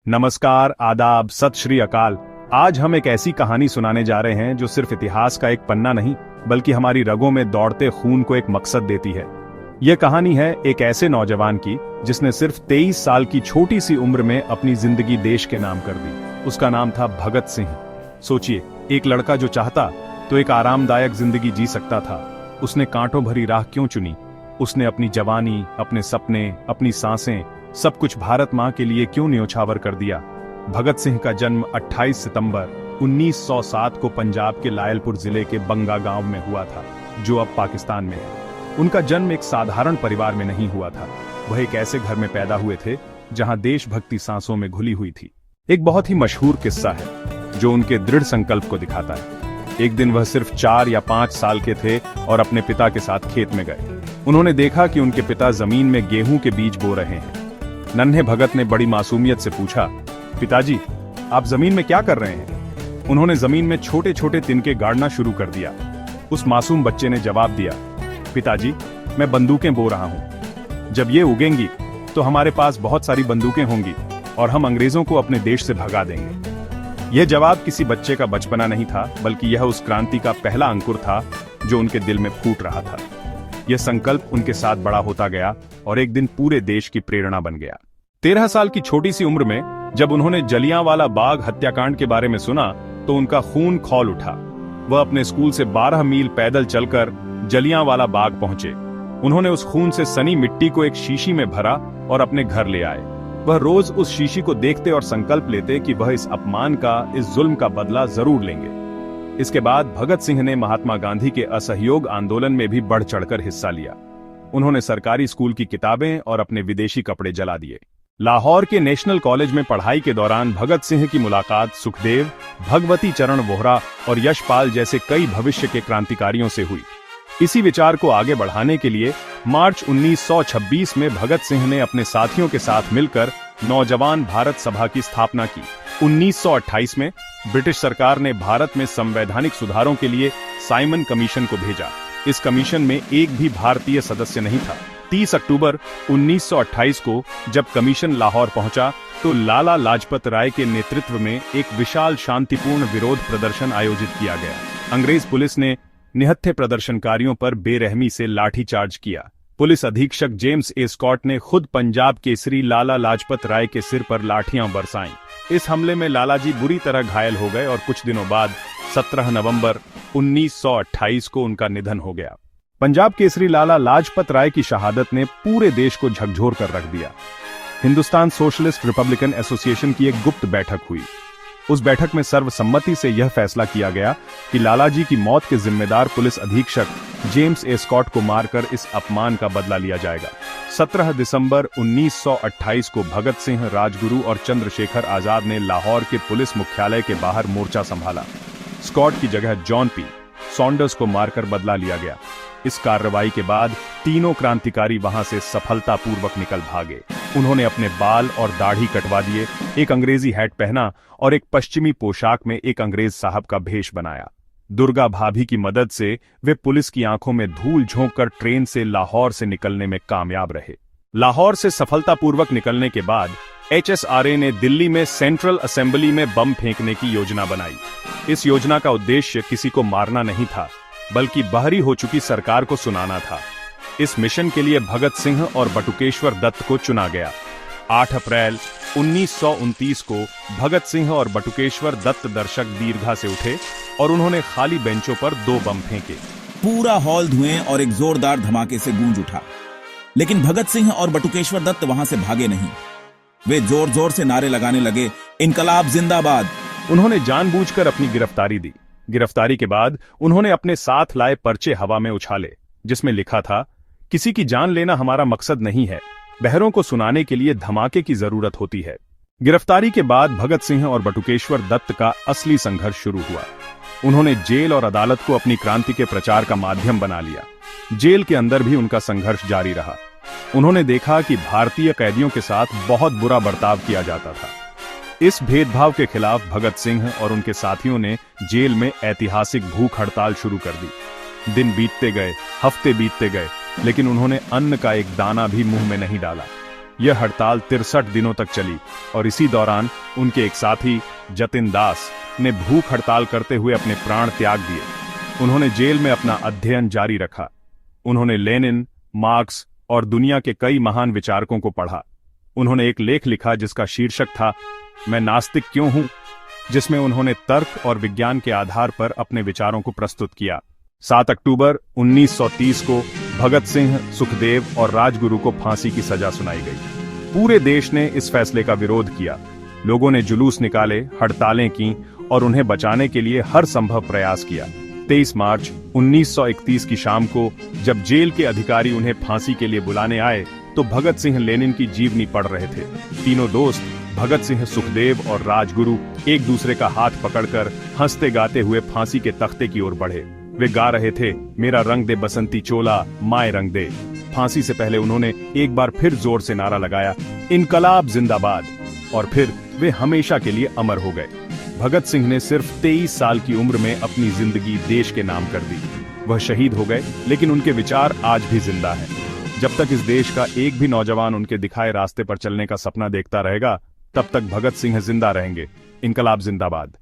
नमस्कार, आदाब, सत श्री अकाल। आज हम एक ऐसी कहानी सुनाने जा रहे हैं जो सिर्फ इतिहास का एक पन्ना नहीं बल्कि हमारी रगों में दौड़ते खून को एक मकसद देती है। यह कहानी है एक ऐसे नौजवान की जिसने सिर्फ 23 साल की छोटी सी उम्र में अपनी जिंदगी देश के नाम कर दी। उसका नाम था भगत सिंह। सोचिए, एक लड़का जो चाहता तो एक आरामदायक जिंदगी जी सकता था, उसने कांटों भरी राह क्यों चुनी? उसने अपनी जवानी, अपने सपने, अपनी सांसें, सब कुछ भारत मां के लिए क्यों न्योछावर कर दिया? भगत सिंह का जन्म 28 सितंबर 1907 को पंजाब के लायलपुर जिले के बंगा गांव में हुआ था, जो अब पाकिस्तान में है। उनका जन्म एक साधारण परिवार में नहीं हुआ था। वह एक ऐसे घर में पैदा हुए थे जहां देशभक्ति सांसों में घुली हुई थी। एक बहुत ही मशहूर किस्सा है जो उनके दृढ़ संकल्प को दिखाता है। एक दिन वह सिर्फ 4 या 5 साल के थे और अपने पिता के साथ खेत में गए। उन्होंने देखा कि उनके पिता जमीन में गेहूं के बीज बो रहे हैं। नन्हे भगत ने बड़ी मासूमियत से पूछा, पिताजी, आप जमीन में क्या कर रहे हैं? उन्होंने जमीन में छोटे छोटे तिनके गाड़ना शुरू कर दिया। उस मासूम बच्चे ने जवाब दिया, पिताजी, मैं बंदूकें बो रहा हूं। जब ये उगेंगी तो हमारे पास बहुत सारी बंदूकें होंगी और हम अंग्रेजों को अपने देश से भगा देंगे। यह जवाब किसी बच्चे का बचपना नहीं था, बल्कि यह उस क्रांति का पहला अंकुर था जो उनके दिल में फूट रहा था। यह संकल्प उनके साथ बड़ा होता गया और एक दिन पूरे देश की प्रेरणा बन गया। 13 साल की छोटी सी उम्र में जब उन्होंने जलियांवाला बाग हत्याकांड के बारे में सुना तो उनका खून खौल उठा। वह अपने स्कूल से 12 मील पैदल चलकर जलियांवाला बाग पहुंचे। उन्होंने उस खून से सनी मिट्टी को एक शीशी में भरा और अपने घर ले आए। वह रोज उस शीशी को देखते और संकल्प लेते कि वह इस अपमान का, इस जुल्म का बदला जरूर लेंगे। इसके बाद भगत सिंह ने महात्मा गांधी के असहयोग आंदोलन में भी बढ़ चढ़कर हिस्सा लिया। उन्होंने सरकारी स्कूल की किताबें और अपने विदेशी कपड़े जला दिए। लाहौर के नेशनल कॉलेज में पढ़ाई के दौरान भगत सिंह की मुलाकात सुखदेव, भगवती चरण वोहरा और यशपाल जैसे कई भविष्य के क्रांतिकारियों से हुई। इसी विचार को आगे बढ़ाने के लिए मार्च 1926 में भगत सिंह ने अपने साथियों के साथ मिलकर नौजवान भारत सभा की स्थापना की। 1928 में ब्रिटिश सरकार ने भारत में संवैधानिक सुधारों के लिए साइमन कमीशन को भेजा। इस कमीशन में एक भी भारतीय सदस्य नहीं था। 30 अक्टूबर 1928 को जब कमीशन लाहौर पहुंचा तो लाला लाजपत राय के नेतृत्व में एक विशाल शांतिपूर्ण विरोध प्रदर्शन आयोजित किया गया। अंग्रेज पुलिस ने निहत्थे प्रदर्शनकारियों पर बेरहमी से लाठीचार्ज किया। पुलिस अधीक्षक जेम्स ए स्कॉट ने खुद पंजाब केसरी लाला लाजपत राय के सिर पर लाठियां बरसाईं। इस हमले में लालाजी बुरी तरह घायल हो गए और कुछ दिनों बाद 17 नवंबर 1928 को उनका निधन हो गया। पंजाब केसरी लाला लाजपत राय की शहादत ने पूरे देश को झकझोर कर रख दिया। हिंदुस्तान सोशलिस्ट रिपब्लिकन एसोसिएशन की एक गुप्त बैठक हुई। उस बैठक में सर्वसम्मति से यह फैसला किया गया कि लालाजी की मौत के जिम्मेदार पुलिस अधीक्षक जेम्स ए स्कॉट को मारकर इस अपमान का बदला लिया जाएगा। 17 दिसंबर 1928 को भगत सिंह, राजगुरु और चंद्रशेखर आजाद ने लाहौर के पुलिस मुख्यालय के बाहर मोर्चा संभाला। स्कॉट की जगह जॉन पी सॉन्डर्स को मारकर बदला लिया गया। इस कार्रवाई के बाद तीनों क्रांतिकारी वहां से सफलतापूर्वक निकल भागे। उन्होंने अपने बाल और दाढ़ी कटवा दिए, एक अंग्रेजी हैट पहना और एक पश्चिमी पोशाक में एक अंग्रेज साहब का भेष बनाया। दुर्गा भाभी की मदद से वे पुलिस की आंखों में धूल झोंककर ट्रेन से लाहौर से निकलने में कामयाब रहे। लाहौर से सफलतापूर्वक निकलने के बाद HSRA ने दिल्ली में सेंट्रल असेंबली में बम फेंकने की योजना बनाई। इस योजना का उद्देश्य किसी को मारना नहीं था, बल्कि बहरी हो चुकी सरकार को सुनाना था। इस मिशन के लिए भगत सिंह और बटुकेश्वर दत्त को चुना गया। 8 अप्रैल 1929 को भगत सिंह और बटुकेश्वर दत्त दर्शक दीर्घा से उठे और उन्होंने खाली बेंचों पर 2 बम फेंके। पूरा हॉल धुएं और एक जोरदार धमाके से गूंज उठा, लेकिन भगत सिंह और बटुकेश्वर दत्त वहां से भागे नहीं। वे जोर जोर से नारे लगाने लगे, इनकलाब जिंदाबाद। उन्होंने जानबूझकर अपनी गिरफ्तारी दी। गिरफ्तारी के बाद उन्होंने अपने साथ लाए पर्चे हवा में उछाले, जिसमें लिखा था, किसी की जान लेना हमारा मकसद नहीं है, बहरों को सुनाने के लिए धमाके की जरूरत होती है। गिरफ्तारी के बाद भगत सिंह और बटुकेश्वर दत्त का असली संघर्ष शुरू हुआ। उन्होंने जेल और अदालत को अपनी क्रांति के प्रचार का माध्यम बना लिया। जेल के अंदर भी उनका संघर्ष जारी रहा। उन्होंने देखा कि भारतीय कैदियों के साथ बहुत बुरा बर्ताव किया जाता था। इस भेदभाव के खिलाफ भगत सिंह और उनके साथियों ने जेल में ऐतिहासिक भूख हड़ताल शुरू कर दी। दिन बीतते गए, हफ्ते बीतते गए, लेकिन उन्होंने अन्न का एक दाना भी मुंह में नहीं डाला। यह हड़ताल 63 दिनों तक चली और इसी दौरान उनके एक साथी जतिन दास ने भूख हड़ताल करते हुए अपने प्राण त्याग दिए। उन्होंने जेल में अपना अध्ययन जारी रखा। उन्होंने लेनिन, मार्क्स और दुनिया के कई महान विचारकों को पढ़ा। उन्होंने एक लेख लिखा जिसका शीर्षक था मैं नास्तिक क्यों हूं, जिसमें उन्होंने तर्क और विज्ञान के आधार पर अपने विचारों को प्रस्तुत किया। 7 अक्टूबर 1930 को भगत सिंह, सुखदेव और राजगुरु को फांसी की सजा सुनाई गई। पूरे देश ने इस फैसले का विरोध किया। लोगों ने जुलूस निकाले, हड़तालें की और उन्हें बचाने के लिए हर संभव प्रयास किया। 23 मार्च 1931 की शाम को जब जेल के अधिकारी उन्हें फांसी के लिए बुलाने आए तो भगत सिंह लेनिन की जीवनी पढ़ रहे थे। तीनों दोस्त भगत सिंह, सुखदेव और राजगुरु एक दूसरे का हाथ पकड़कर हंसते गाते हुए फांसी के तख्ते की ओर बढ़े। वे गा रहे थे मेरा रंग दे बसंती चोला, माए रंग दे। फांसी से पहले उन्होंने एक बार फिर जोर से नारा लगाया इनकलाब जिंदाबाद, और फिर वे हमेशा के लिए अमर हो गए। भगत सिंह ने सिर्फ 23 साल की उम्र में अपनी जिंदगी देश के नाम कर दी। वह शहीद हो गए, लेकिन उनके विचार आज भी जिंदा हैं। जब तक इस देश का एक भी नौजवान उनके दिखाए रास्ते पर चलने का सपना देखता रहेगा, तब तक भगत सिंह जिंदा रहेंगे। इनकलाब जिंदाबाद।